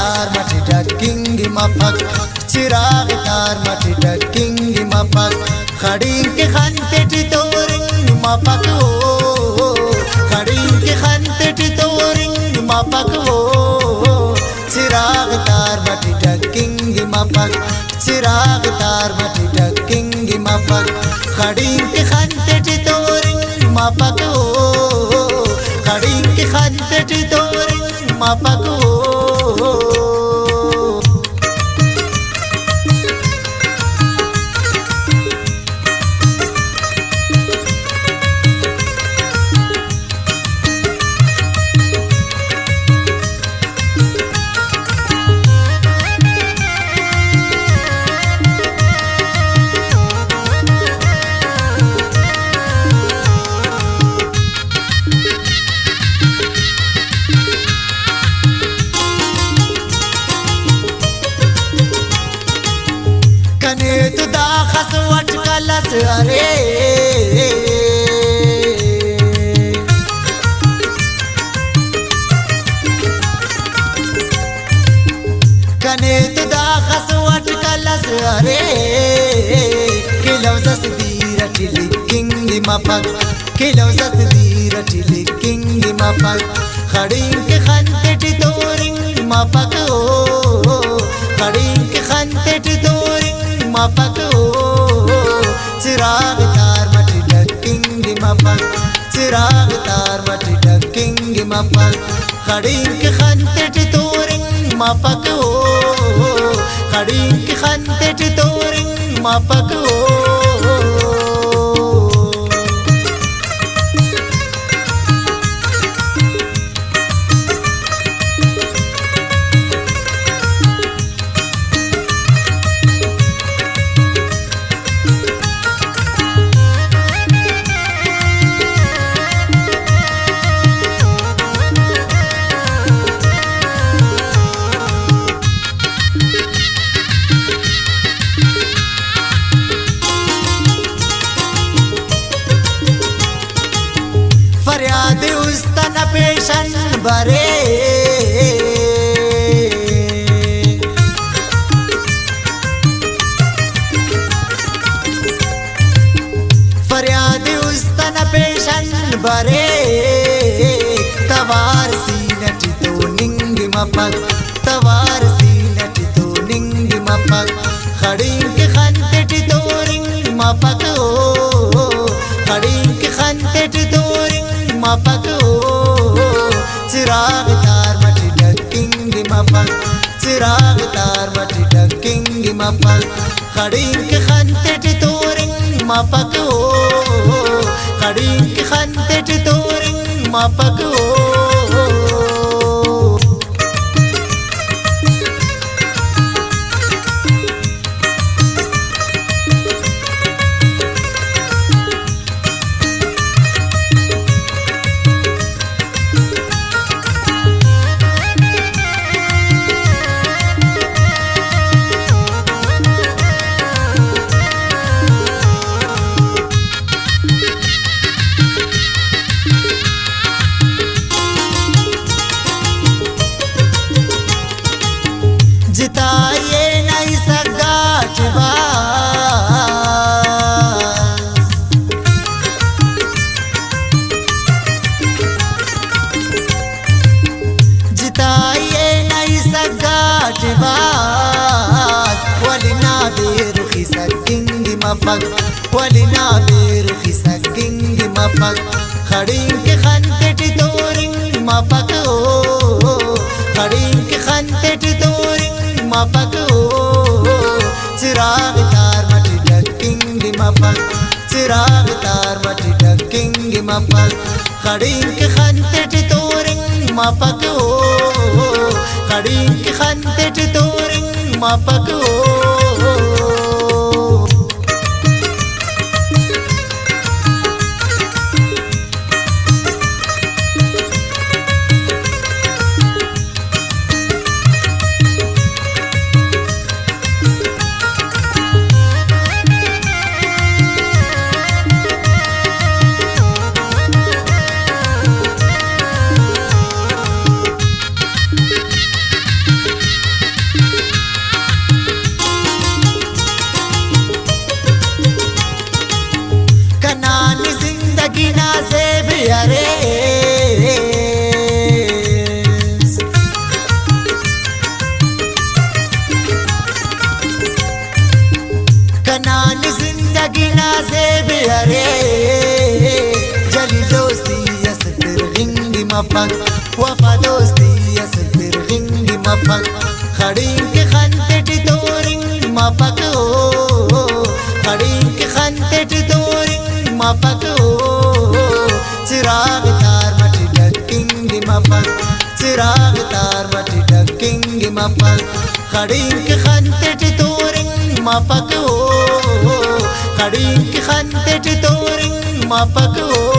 तार मटी डकिंगी मफक चिराग तार मटी डकिंगी मफक खड़ी के खंते टितोरिंग मफक हो खड़ी के खंते टितोरिंग मफक हो चिराग तार मटी डकिंगी मफक चिराग तार मटी डकिंगी मफक खड़ी के खंते टितोरिंग मफक हो खड़ी के खंते टितोरिंग मफक हो तू दाखस वट कलस अरे कने तू दाखस वट कलस अरे किलो जस दीर टिलिंगी मफक किलो जस दीर टिलिंगी मफक खड़ी के खंते टितोरिंग मफक हो खड़ी के खंते टितोरिंग मफक हो चिराग तार मटी डकिंगी मफक चिराग तार मटी डकिंगी मफक खड़ी के खंते टितोरिंग मफक हो खड़ी के खंते टितोरिंग मफक हो फरियाद उस तन पेशन बरे फरियाद उस तन पेशन बरे तवार सीनट तो निंग मफक तवार सीनट तो निंग मफक खड़ी के खंते टितोरिंग मफक हो खड़ी के खंते टितोरिंग मफक हो चिराग तार मटी डकिंगी मफक चिराग तार मटी डकिंगी मफक खड़ी के खंते टितोरिंग मफक हो खड़ी के खंते टितोरिंग मफक हो जिताइए नहीं सगाट जिताइए नहीं सगाट वलिना बेरुखी सगिंगी मफक वलिना बेरुखी सगिंगी मफक खड़ी के खंते टितोरिंग मफक हो खड़ी के खंते टितोरिंग मफक हो चिराग तार मटी डकिंगी मफक चिराग तार मटी डकिंगी मफक खड़ी के खंते टितोरिंग मफक हो खड़ी के खंते टितोरिंग मफक हो बियारेस कनान जिंदगी ना से बियारेस जली दोस्ती यस्तर गिंगी मफक वफा दोस्ती यस्तर गिंगी मफक खड़ीन के खंते टितोरिंग मफक हो खड़ीन के खंते टितोरिंग मफक हो चिराग तार मटी डकिंगी मफक चिराग तार मटी डकिंगी मफक खड़ीन के खंते टितोरिंग मफक हो खड़ीन के खंते टितोरिंग मफक हो